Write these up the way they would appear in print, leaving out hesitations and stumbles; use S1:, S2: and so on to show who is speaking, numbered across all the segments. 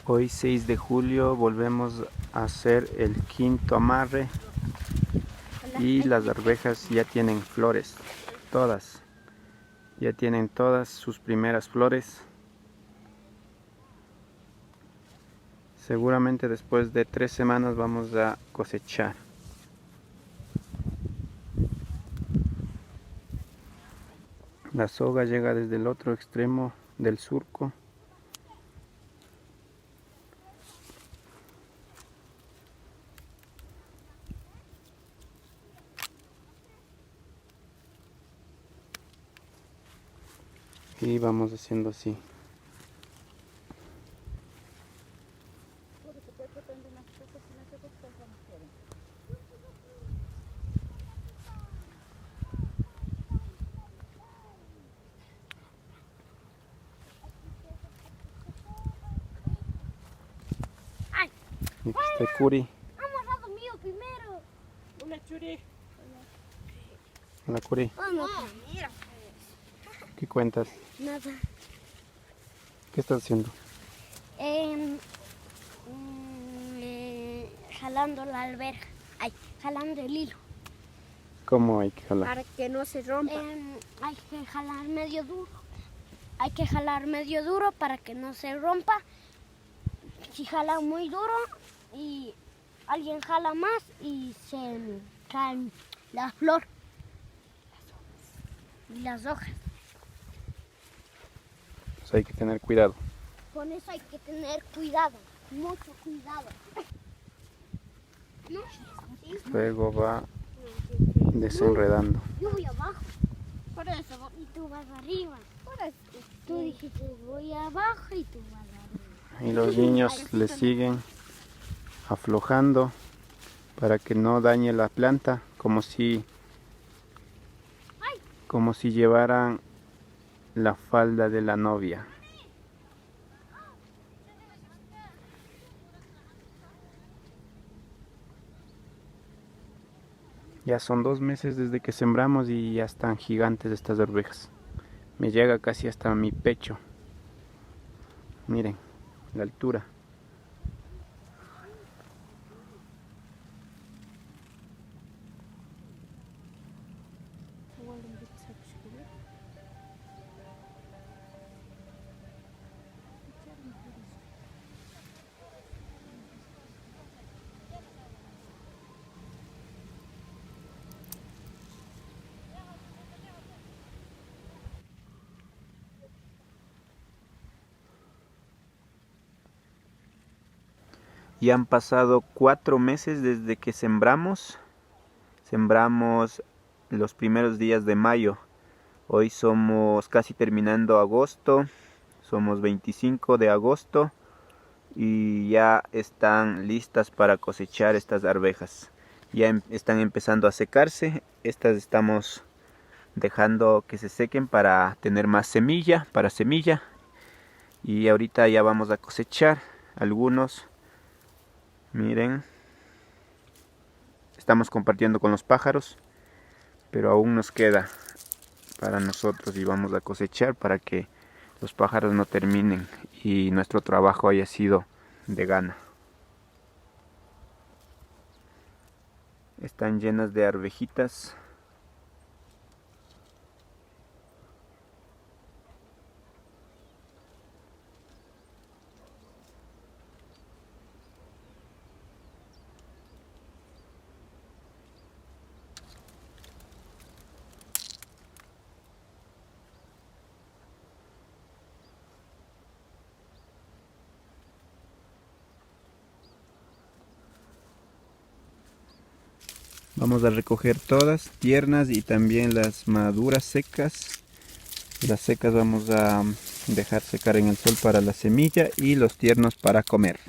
S1: Hoy 6 de julio volvemos a hacer el quinto amarre y las arvejas ya tienen flores, todas, ya tienen todas sus primeras flores. Seguramente después de 3 semanas vamos a cosechar. La soga llega desde el otro extremo del surco. Y vamos haciendo así. Y aquí está el Curi.
S2: Amarrado mío primero.
S3: Hola, Churi.
S1: Hola Curi,
S2: Mira.
S1: ¿qué cuentas?
S2: Nada.
S1: ¿Qué estás haciendo?
S2: Jalando la alberja. Ay, jalando el hilo.
S1: ¿Cómo hay que jalar?
S3: Para que no se rompa.
S2: Hay que jalar medio duro. Hay que jalar medio duro para que no se rompa. Si jala muy duro y alguien jala más y se caen la flor y las hojas.
S1: Pues hay que tener cuidado.
S2: Con eso hay que tener cuidado, mucho cuidado. ¿No? ¿Sí?
S1: Luego va desenredando.
S2: Yo voy abajo
S3: Por eso.
S2: y tú vas arriba.
S3: Por eso.
S2: Tú dijiste voy abajo y tú vas arriba.
S1: Y los niños le siguen aflojando para que no dañe la planta, como si llevaran la falda de la novia. Ya son 2 meses desde que sembramos y ya están gigantes estas arvejas. Me llega casi hasta mi pecho. Miren la altura. Ya han pasado 4 meses desde que sembramos. Sembramos los primeros días de mayo. Hoy somos casi terminando agosto. Somos 25 de agosto. Y ya están listas para cosechar estas arvejas. Ya están empezando a secarse. Estas estamos dejando que se sequen para tener más semilla, para semilla. Y ahorita ya vamos a cosechar algunos. Miren, estamos compartiendo con los pájaros, pero aún nos queda para nosotros y vamos a cosechar para que los pájaros no terminen y nuestro trabajo haya sido de gana. Están llenas de arvejitas. Vamos a recoger todas, tiernas y también las maduras secas. Las secas vamos a dejar secar en el sol para la semilla y los tiernos para comer.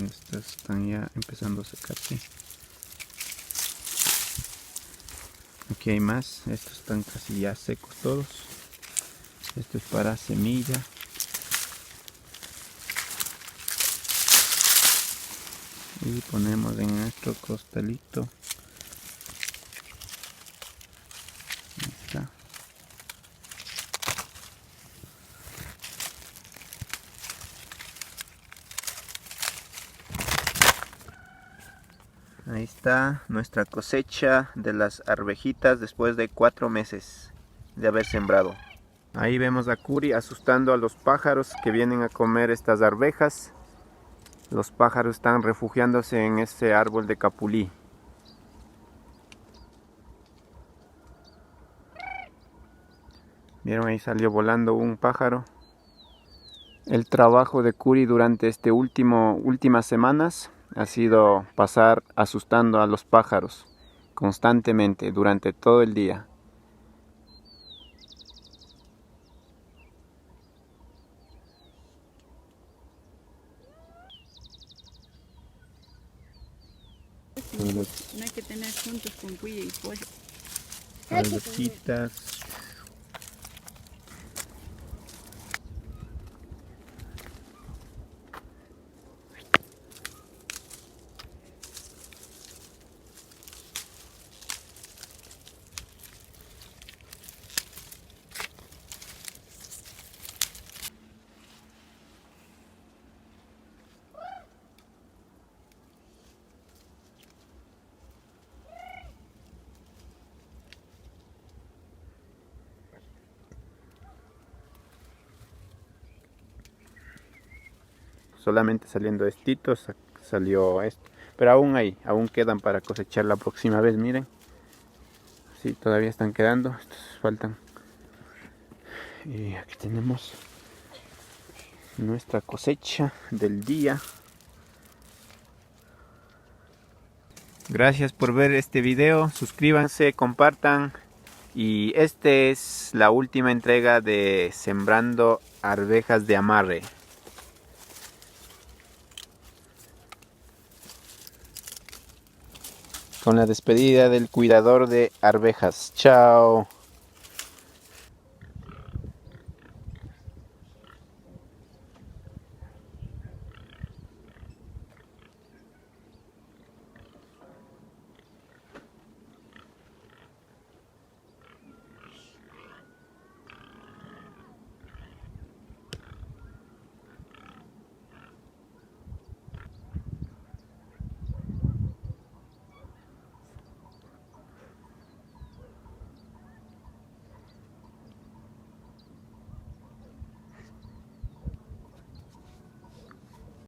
S1: Estas están ya empezando a secarse. Aquí hay más, estos están casi ya secos todos. Esto es para semilla. Y ponemos en nuestro costalito. Ahí está. Ahí está nuestra cosecha de las arvejitas después de 4 meses de haber sembrado. Ahí vemos a Curi asustando a los pájaros que vienen a comer estas arvejas. Los pájaros están refugiándose en ese árbol de capulí. Vieron, ahí salió volando un pájaro. El trabajo de Curi durante últimas semanas ha sido pasar asustando a los pájaros constantemente durante todo el día.
S3: No hay que tener juntos con cuya y pollo.
S1: Arvejitas. Solamente saliendo estitos salió esto, pero aún quedan para cosechar la próxima vez. Miren, sí, todavía están quedando, estos faltan. Y aquí tenemos nuestra cosecha del día. Gracias por ver este video, suscríbanse, compartan. Y esta es la última entrega de Sembrando Arvejas de Amarre. Con la despedida del cuidador de arvejas. Chao.